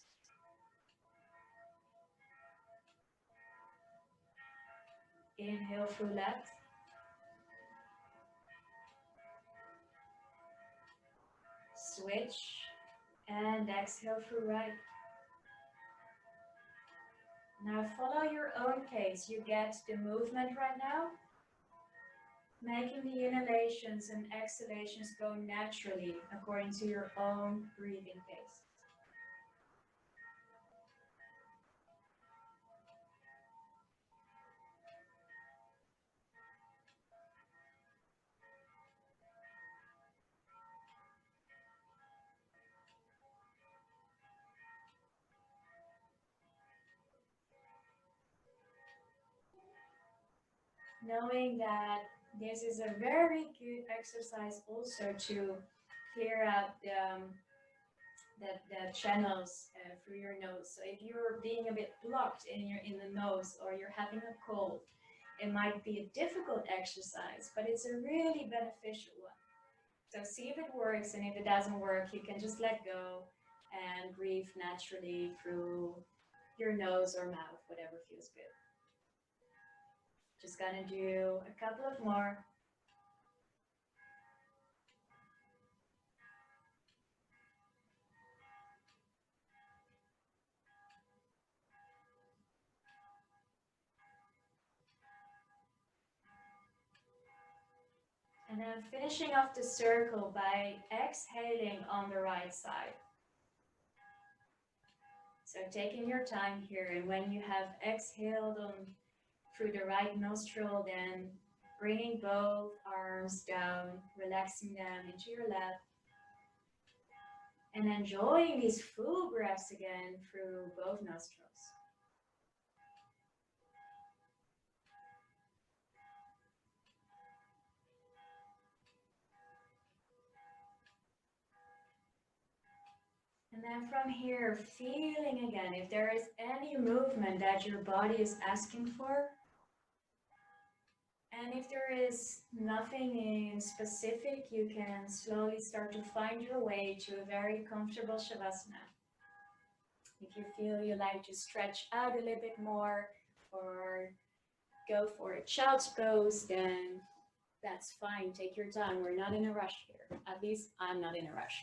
Inhale through left. Switch. And exhale through right. Now follow your own pace. You get the movement right now. Making the inhalations and exhalations go naturally according to your own breathing pace. Knowing that this is a very good exercise also to clear out the channels through your nose. So if you're being a bit blocked in the nose or you're having a cold, it might be a difficult exercise, but it's a really beneficial one. So see if it works, and if it doesn't work, you can just let go and breathe naturally through your nose or mouth, whatever feels good. Just gonna do a couple of more. And then finishing off the circle by exhaling on the right side. So taking your time here, and when you have exhaled through the right nostril, then bringing both arms down, relaxing them into your lap, and enjoying these full breaths again through both nostrils. And then from here, feeling again, if there is any movement that your body is asking for, and if there is nothing in specific, you can slowly start to find your way to a very comfortable Shavasana. If you feel you like to stretch out a little bit more or go for a child's pose, then that's fine. Take your time. We're not in a rush here. At least I'm not in a rush.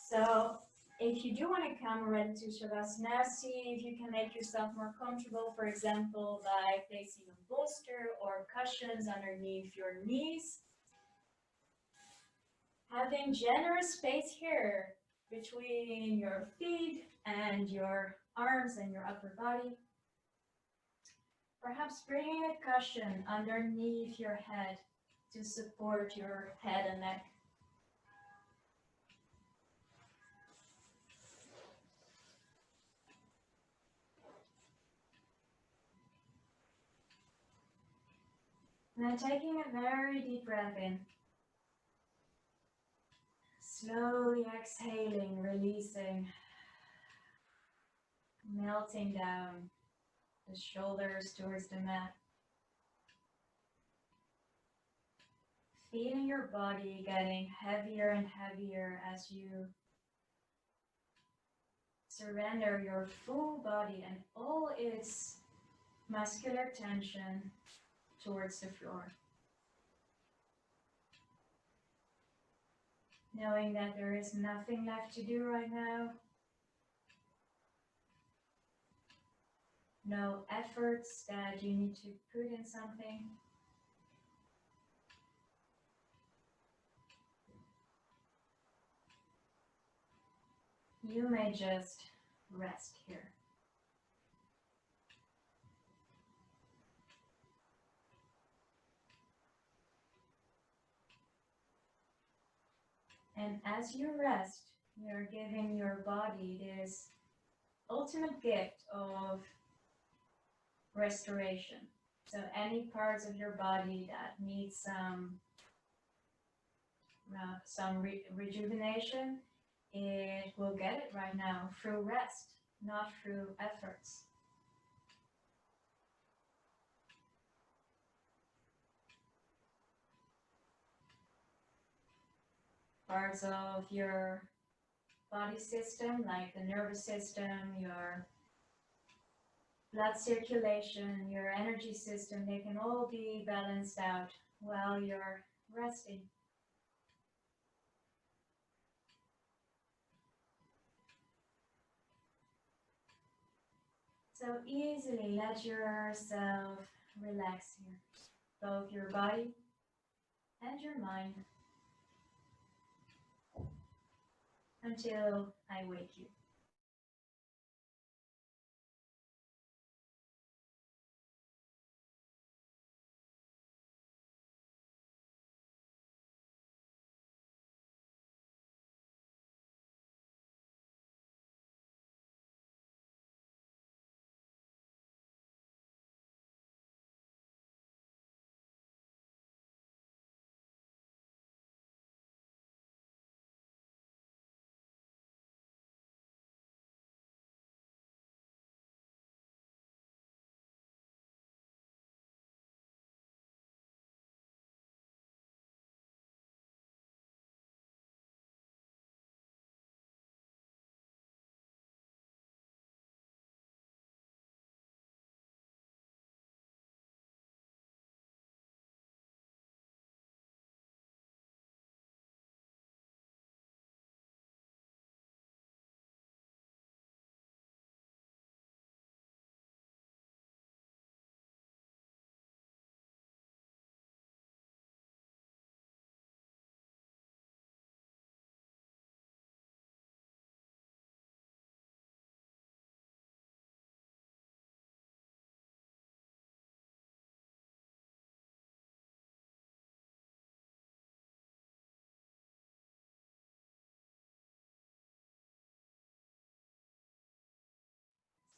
So if you do want to come ready to Shavasana, see if you can make yourself more comfortable, for example, by placing a bolster or cushions underneath your knees. Having generous space here between your feet and your arms and your upper body. Perhaps bringing a cushion underneath your head to support your head and neck. And then taking a very deep breath in. Slowly exhaling, releasing, melting down the shoulders towards the mat. Feeling your body getting heavier and heavier as you surrender your full body and all its muscular tension towards the floor. Knowing that there is nothing left to do right now. No efforts that you need to put in something. You may just rest here. And as you rest, you're giving your body this ultimate gift of restoration. So any parts of your body that need some rejuvenation, it will get it right now through rest, not through efforts. Parts of your body system, like the nervous system, your blood circulation, your energy system, they can all be balanced out while you're resting. So easily let yourself relax here, both your body and your mind, until I wake you.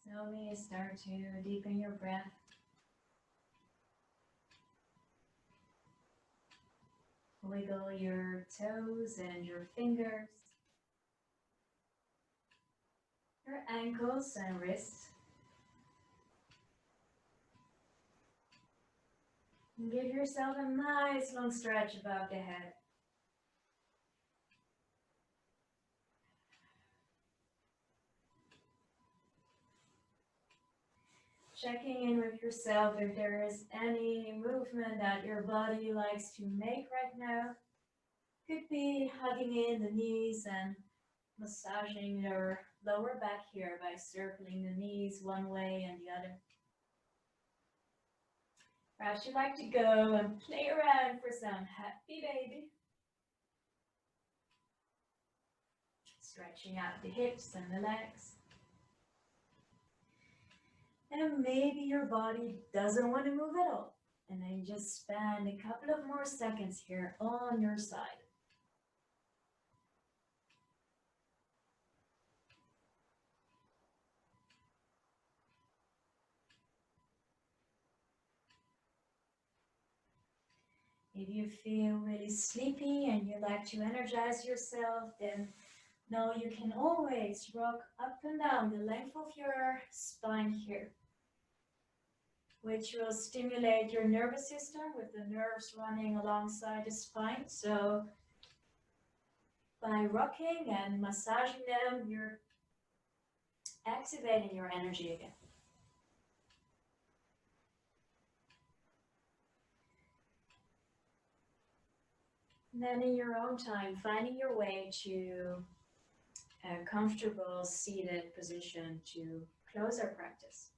Slowly start to deepen your breath. Wiggle your toes and your fingers, your ankles and wrists. And give yourself a nice long stretch above the head. Checking in with yourself if there is any movement that your body likes to make right now. Could be hugging in the knees and massaging your lower back here by circling the knees one way and the other. Perhaps you'd like to go and play around for some happy baby. Stretching out the hips and the legs. And maybe your body doesn't want to move at all. And then just spend a couple of more seconds here on your side. If you feel really sleepy and you like to energize yourself, then know you can always rock up and down the length of your spine here, which will stimulate your nervous system with the nerves running alongside the spine. So by rocking and massaging them, you're activating your energy again. And then in your own time, finding your way to a comfortable seated position to close our practice.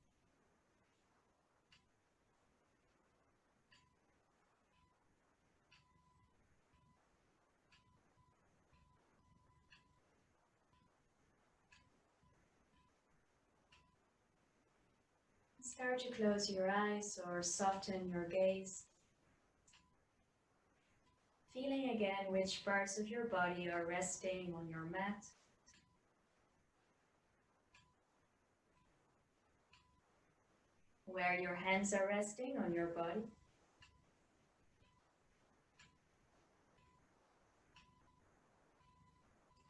Start to close your eyes or soften your gaze. Feeling again which parts of your body are resting on your mat. Where your hands are resting on your body.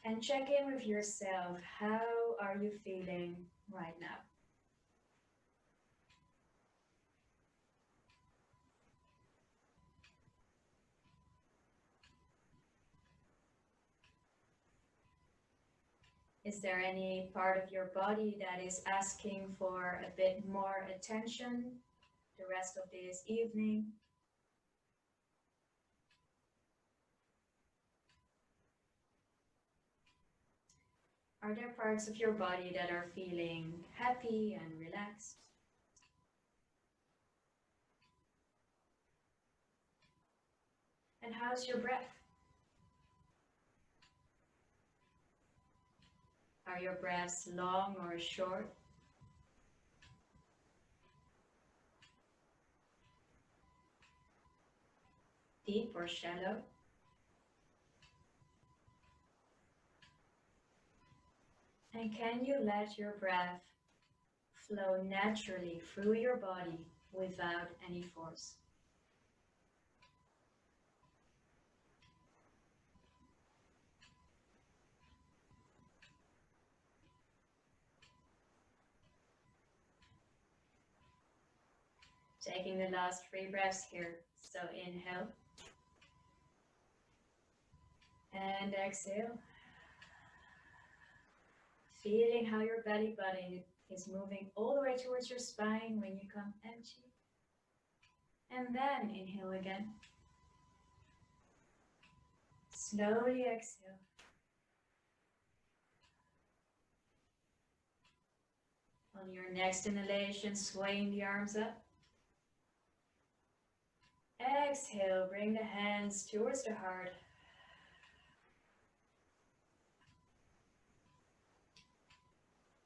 And check in with yourself. How are you feeling right now? Is there any part of your body that is asking for a bit more attention the rest of this evening? Are there parts of your body that are feeling happy and relaxed? And how's your breath? Are your breaths long or short? Deep or shallow? And can you let your breath flow naturally through your body without any force? Taking the last 3 breaths here. So inhale and exhale. Feeling how your belly button is moving all the way towards your spine when you come empty. And then inhale again. Slowly exhale. On your next inhalation, swaying the arms up. Exhale, bring the hands towards the heart.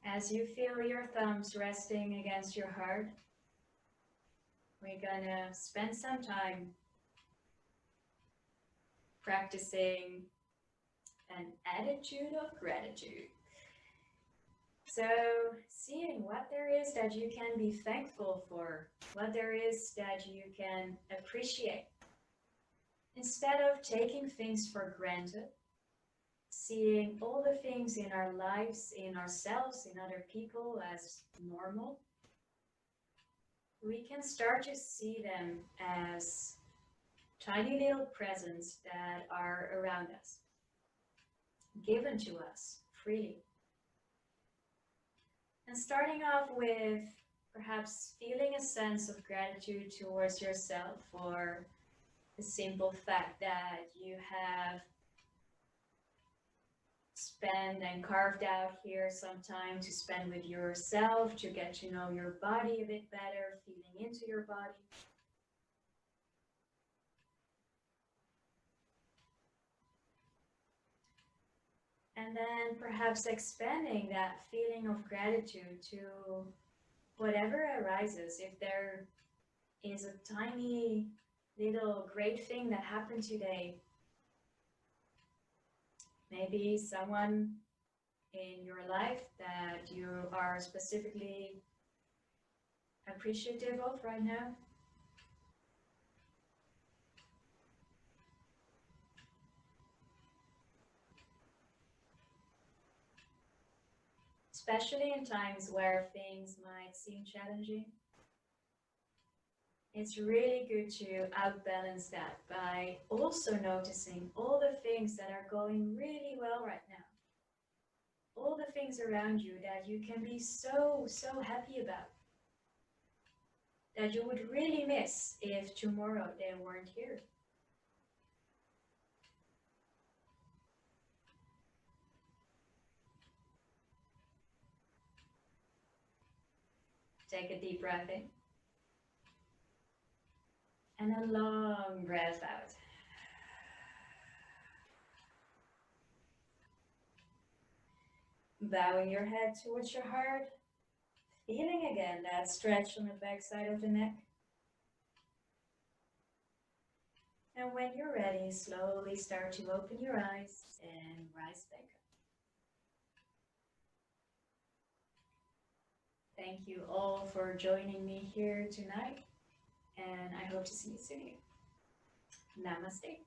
As you feel your thumbs resting against your heart, we're gonna spend some time practicing an attitude of gratitude. So seeing what there is that you can be thankful for, what there is that you can appreciate. Instead of taking things for granted, seeing all the things in our lives, in ourselves, in other people as normal, we can start to see them as tiny little presents that are around us, given to us freely. And starting off with perhaps feeling a sense of gratitude towards yourself for the simple fact that you have spent and carved out here some time to spend with yourself, to get to know your body a bit better, feeling into your body. And then perhaps expanding that feeling of gratitude to whatever arises. If there is a tiny little great thing that happened today, maybe someone in your life that you are specifically appreciative of right now. especially in times where things might seem challenging. It's really good to outbalance that by also noticing all the things that are going really well right now. All the things around you that you can be so, so happy about, that you would really miss if tomorrow they weren't here. Take a deep breath in and a long breath out. Bowing your head towards your heart, feeling again that stretch on the back side of the neck. And when you're ready, slowly start to open your eyes and rise back up. Thank you all for joining me here tonight, and I hope to see you soon. Namaste.